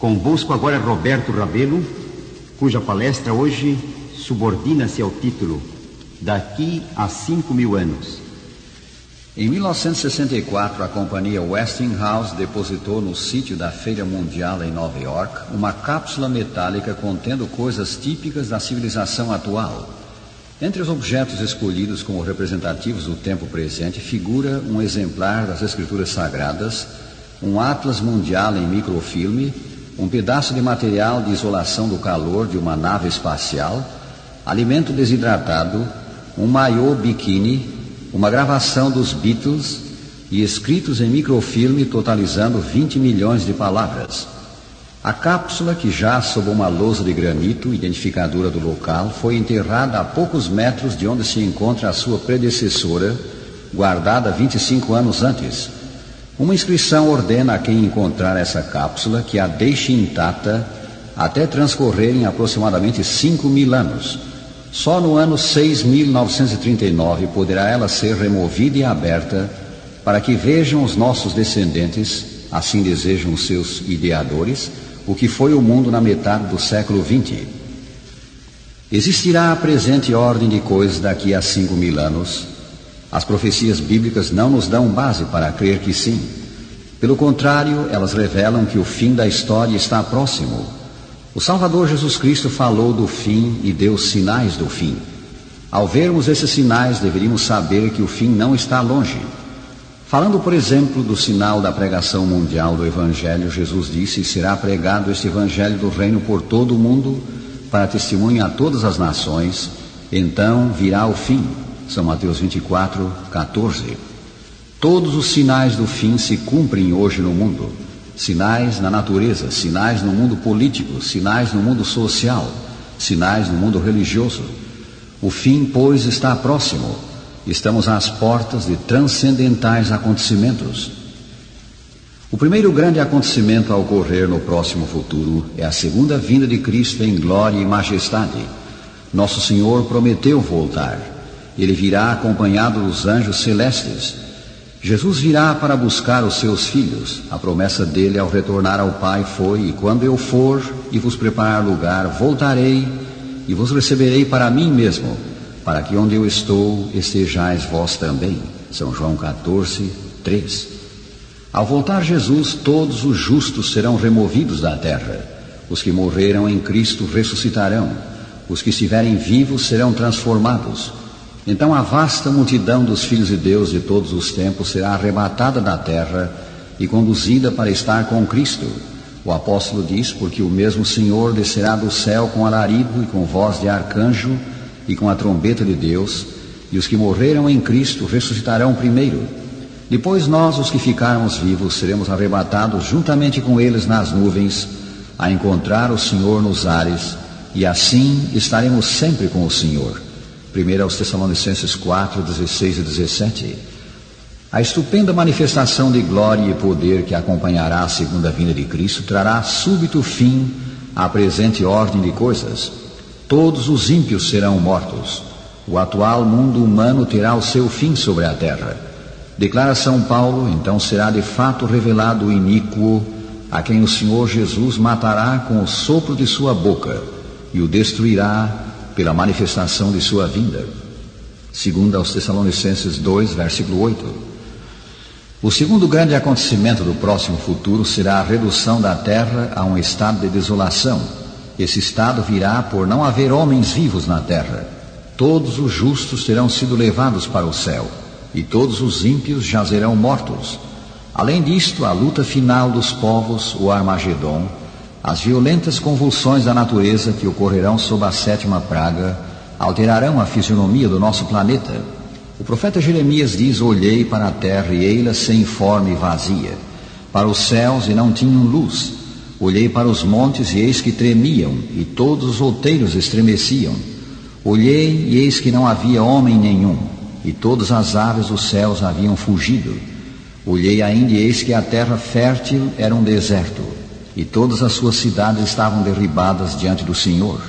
Convosco agora Roberto Rabelo, cuja palestra hoje subordina-se ao título Daqui a 5.000 anos. Em 1964, a companhia Westinghouse depositou no sítio da Feira Mundial em Nova York uma cápsula metálica contendo coisas típicas da civilização atual. Entre os objetos escolhidos como representativos do tempo presente figura um exemplar das Escrituras Sagradas, um atlas mundial em microfilme, um pedaço de material de isolação do calor de uma nave espacial, alimento desidratado, um maiô biquíni, uma gravação dos Beatles e escritos em microfilme totalizando 20 milhões de palavras. A cápsula, que jaz sob uma lousa de granito, identificadora do local, foi enterrada a poucos metros de onde se encontra a sua predecessora, guardada 25 anos antes. Uma inscrição ordena a quem encontrar essa cápsula que a deixe intacta até transcorrerem aproximadamente 5.000 anos. Só no ano 6.939 poderá ela ser removida e aberta para que vejam os nossos descendentes, assim desejam os seus ideadores, o que foi o mundo na metade do século XX. Existirá a presente ordem de coisas daqui a 5.000 anos. As profecias bíblicas não nos dão base para crer que sim. Pelo contrário, elas revelam que o fim da história está próximo. O Salvador Jesus Cristo falou do fim e deu sinais do fim. Ao vermos esses sinais, deveríamos saber que o fim não está longe. Falando, por exemplo, do sinal da pregação mundial do Evangelho, Jesus disse: será pregado este Evangelho do reino por todo o mundo, para testemunho a todas as nações, então virá o fim. São Mateus 24, 14. Todos os sinais do fim se cumprem hoje no mundo. Sinais na natureza, sinais no mundo político, sinais no mundo social, sinais no mundo religioso. O fim, pois, está próximo. Estamos às portas de transcendentais acontecimentos. O primeiro grande acontecimento a ocorrer no próximo futuro é a segunda vinda de Cristo em glória e majestade. Nosso Senhor prometeu voltar. Ele virá acompanhado dos anjos celestes. Jesus virá para buscar os seus filhos. A promessa dele ao retornar ao Pai foi: e quando eu for e vos preparar lugar, voltarei e vos receberei para mim mesmo, para que onde eu estou estejais vós também. São João 14, 3. Ao voltar Jesus, todos os justos serão removidos da terra. Os que morreram em Cristo ressuscitarão. Os que estiverem vivos serão transformados. Então a vasta multidão dos filhos de Deus de todos os tempos será arrebatada da terra e conduzida para estar com Cristo. O apóstolo diz: porque o mesmo Senhor descerá do céu com alarido e com voz de arcanjo e com a trombeta de Deus, e os que morreram em Cristo ressuscitarão primeiro. Depois nós, os que ficarmos vivos, seremos arrebatados juntamente com eles nas nuvens, a encontrar o Senhor nos ares, e assim estaremos sempre com o Senhor. 1 aos Tessalonicenses 4, 16 e 17. A estupenda manifestação de glória e poder que acompanhará a segunda vinda de Cristo trará súbito fim à presente ordem de coisas. Todos os ímpios serão mortos. O atual mundo humano terá o seu fim sobre a terra. Declara São Paulo: então será de fato revelado o iníquo, a quem o Senhor Jesus matará com o sopro de sua boca e o destruirá pela manifestação de sua vinda. 2 aos Tessalonicenses 2, versículo 8. O segundo grande acontecimento do próximo futuro será a redução da terra a um estado de desolação. Esse estado virá por não haver homens vivos na terra. Todos os justos terão sido levados para o céu, e todos os ímpios jazerão mortos. Além disto, a luta final dos povos, o Armagedon, as violentas convulsões da natureza que ocorrerão sob a sétima praga, alterarão a fisionomia do nosso planeta. O profeta Jeremias diz: olhei para a terra e ei-la sem forma e vazia, para os céus e não tinham luz. Olhei para os montes e eis que tremiam, e todos os outeiros estremeciam. Olhei e eis que não havia homem nenhum, e todas as aves dos céus haviam fugido. Olhei ainda e eis que a terra fértil era um deserto, e todas as suas cidades estavam derribadas diante do Senhor.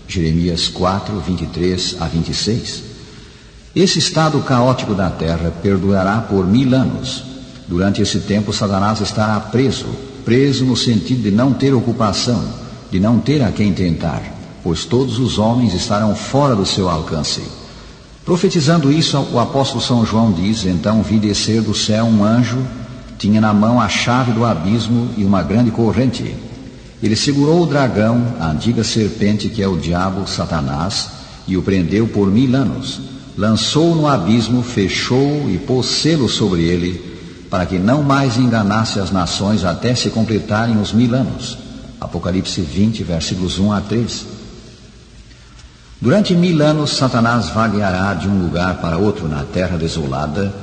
Jeremias 4, 23 a 26. Esse estado caótico da terra perdurará por 1000 anos. Durante esse tempo, Satanás estará preso. preso no sentido de não ter ocupação, de não ter a quem tentar, pois todos os homens estarão fora do seu alcance. Profetizando isso, o apóstolo São João diz: então vi descer do céu um anjo, tinha na mão a chave do abismo e uma grande corrente. Ele segurou o dragão, a antiga serpente que é o diabo, Satanás, e o prendeu por 1000 anos. Lançou-o no abismo, fechou-o e pôs selo sobre ele, para que não mais enganasse as nações até se completarem os 1000 anos. Apocalipse 20, versículos 1 a 3. Durante 1000 anos, Satanás vagueará de um lugar para outro na terra desolada,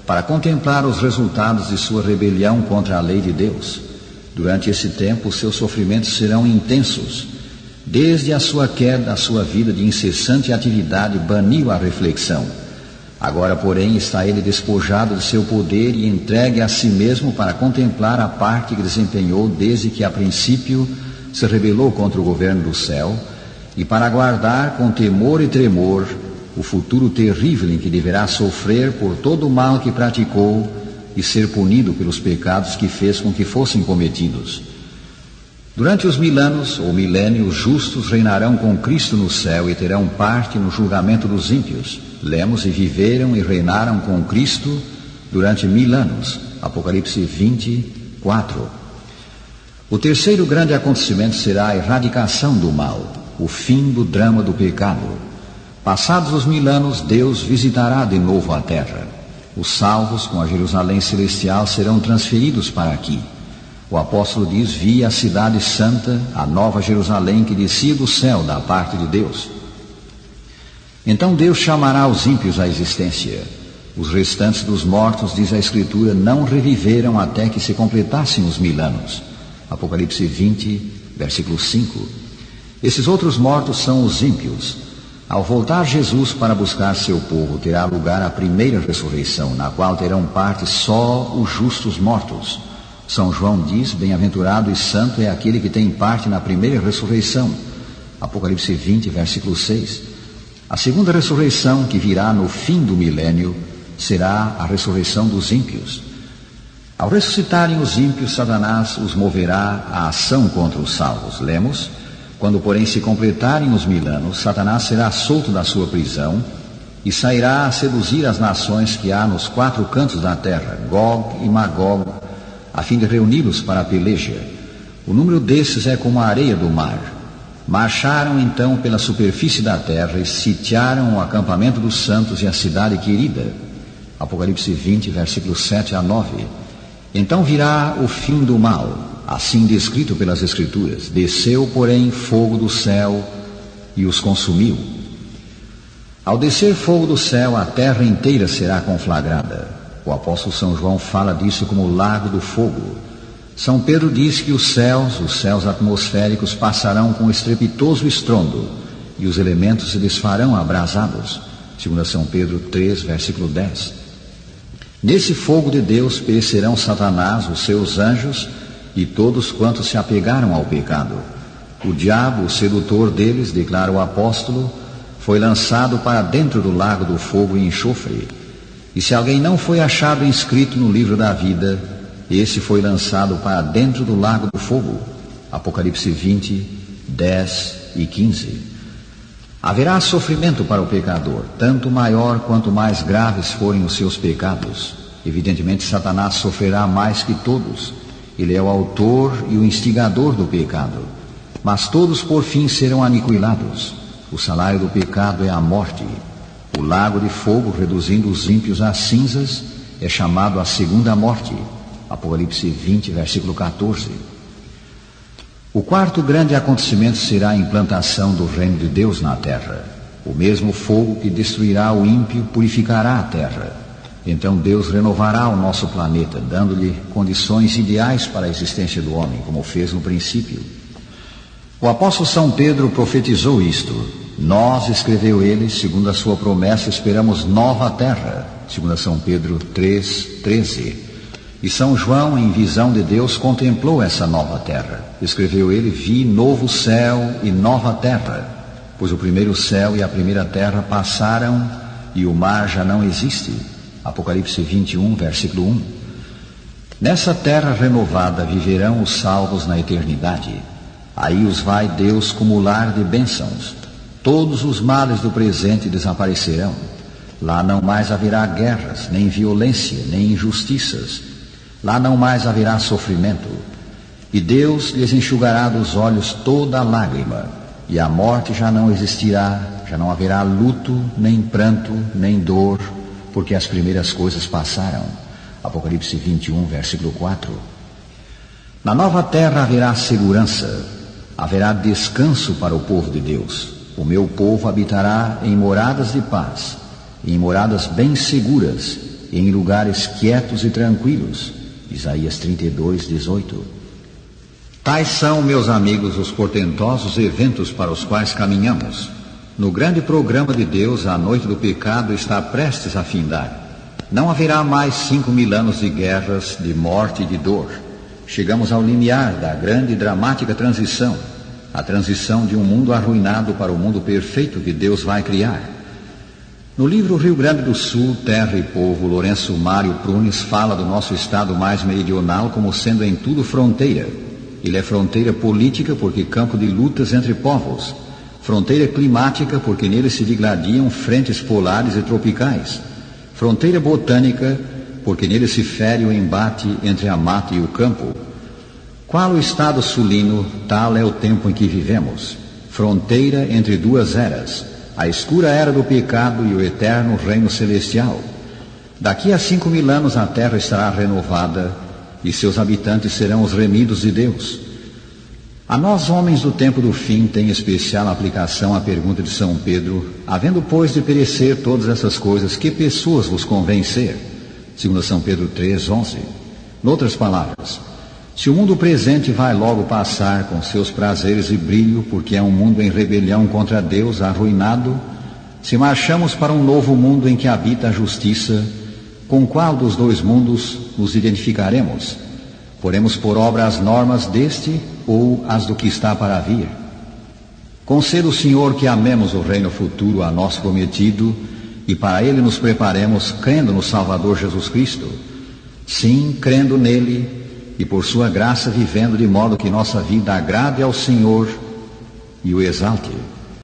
para contemplar os resultados de sua rebelião contra a lei de Deus. Durante esse tempo, seus sofrimentos serão intensos. Desde a sua queda, a sua vida de incessante atividade baniu a reflexão. Agora, porém, está ele despojado de seu poder e entregue a si mesmo para contemplar a parte que desempenhou desde que, a princípio, se rebelou contra o governo do céu, e para aguardar com temor e tremor o futuro terrível em que deverá sofrer por todo o mal que praticou e ser punido pelos pecados que fez com que fossem cometidos. Durante os 1000 anos, ou milênio, os justos reinarão com Cristo no céu e terão parte no julgamento dos ímpios. Lemos: e viveram e reinaram com Cristo durante 1000 anos. Apocalipse 20, 4. O terceiro grande acontecimento será a erradicação do mal, o fim do drama do pecado. Passados os 1000 anos, Deus visitará de novo a terra. Os salvos, com a Jerusalém celestial, serão transferidos para aqui. O apóstolo diz: vi a cidade santa, a nova Jerusalém, que descia do céu da parte de Deus. Então Deus chamará os ímpios à existência. Os restantes dos mortos, diz a Escritura, não reviveram até que se completassem os 1000 anos. Apocalipse 20, versículo 5. Esses outros mortos são os ímpios. Ao voltar Jesus para buscar seu povo, terá lugar a primeira ressurreição, na qual terão parte só os justos mortos. São João diz: bem-aventurado e santo é aquele que tem parte na primeira ressurreição. Apocalipse 20, versículo 6. A segunda ressurreição, que virá no fim do milênio, será a ressurreição dos ímpios. Ao ressuscitarem os ímpios, Satanás os moverá à ação contra os salvos. Lemos: quando, porém, se completarem os 1000 anos, Satanás será solto da sua prisão e sairá a seduzir as nações que há nos 4 cantos da terra, Gog e Magog, a fim de reuni-los para a peleja. O número desses é como a areia do mar. Marcharam então pela superfície da terra e sitiaram o acampamento dos santos e a cidade querida. Apocalipse 20, versículos 7 a 9. Então virá o fim do mal, assim descrito pelas Escrituras. Desceu, porém, fogo do céu e os consumiu. Ao descer fogo do céu, a terra inteira será conflagrada. O apóstolo São João fala disso como o lago do fogo. São Pedro diz que os céus atmosféricos passarão com estrepitoso estrondo e os elementos se desfarão abrasados. 2 São Pedro 3, versículo 10. Nesse fogo de Deus perecerão Satanás, os seus anjos e todos quantos se apegaram ao pecado. O diabo, o sedutor deles, declara o apóstolo, foi lançado para dentro do lago do fogo e enxofre. E se alguém não foi achado inscrito no livro da vida, esse foi lançado para dentro do lago do fogo. Apocalipse 20, 10 e 15. Haverá sofrimento para o pecador, tanto maior quanto mais graves forem os seus pecados. Evidentemente, Satanás sofrerá mais que todos. Ele é o autor e o instigador do pecado. Mas todos por fim serão aniquilados. O salário do pecado é a morte. O lago de fogo, reduzindo os ímpios a cinzas, é chamado a segunda morte. Apocalipse 20, versículo 14. O quarto grande acontecimento será a implantação do reino de Deus na terra. O mesmo fogo que destruirá o ímpio purificará a terra. Então Deus renovará o nosso planeta, dando-lhe condições ideais para a existência do homem, como fez no princípio. O apóstolo São Pedro profetizou isto. Nós, escreveu ele, segundo a sua promessa, esperamos nova terra. 2 São Pedro 3, 13. E São João, em visão de Deus, contemplou essa nova terra. Escreveu ele: vi novo céu e nova terra, pois o primeiro céu e a primeira terra passaram e o mar já não existe. Apocalipse 21, versículo 1. Nessa terra renovada viverão os salvos na eternidade. Aí os vai Deus cumular de bênçãos. Todos os males do presente desaparecerão. Lá não mais haverá guerras, nem violência, nem injustiças. Lá não mais haverá sofrimento. E Deus lhes enxugará dos olhos toda a lágrima. E a morte já não existirá, já não haverá luto, nem pranto, nem dor, porque as primeiras coisas passaram. Apocalipse 21, versículo 4. Na nova terra haverá segurança, haverá descanso para o povo de Deus. O meu povo habitará em moradas de paz, em moradas bem seguras, em lugares quietos e tranquilos. Isaías 32, 18. Tais são, meus amigos, os portentosos eventos para os quais caminhamos. No grande programa de Deus, a noite do pecado está prestes a findar. Não haverá mais 5.000 anos de guerras, de morte e de dor. Chegamos ao limiar da grande e dramática transição, a transição de um mundo arruinado para o mundo perfeito que Deus vai criar. No livro Rio Grande do Sul, Terra e Povo, Lourenço Mário Prunes fala do nosso estado mais meridional como sendo em tudo fronteira. Ele é fronteira política porque campo de lutas entre povos, fronteira climática porque nele se digladiam frentes polares e tropicais, fronteira botânica porque nele se fere o embate entre a mata e o campo. Qual o estado sulino, tal é o tempo em que vivemos, fronteira entre duas eras, a escura era do pecado e o eterno reino celestial. Daqui a 5.000 anos a terra estará renovada e seus habitantes serão os remidos de Deus. A nós, homens do tempo do fim, tem especial aplicação a pergunta de São Pedro: havendo, pois, de perecer todas essas coisas, que pessoas vos convém ser? Segundo São Pedro 3, 11. Noutras palavras, se o mundo presente vai logo passar com seus prazeres e brilho, porque é um mundo em rebelião contra Deus, arruinado, se marchamos para um novo mundo em que habita a justiça, com qual dos dois mundos nos identificaremos? Poremos por obra as normas deste ou as do que está para vir? Conceda o Senhor que amemos o reino futuro a nós prometido e para ele nos preparemos crendo no Salvador Jesus Cristo. Sim, crendo nele e por sua graça vivendo de modo que nossa vida agrade ao Senhor e o exalte.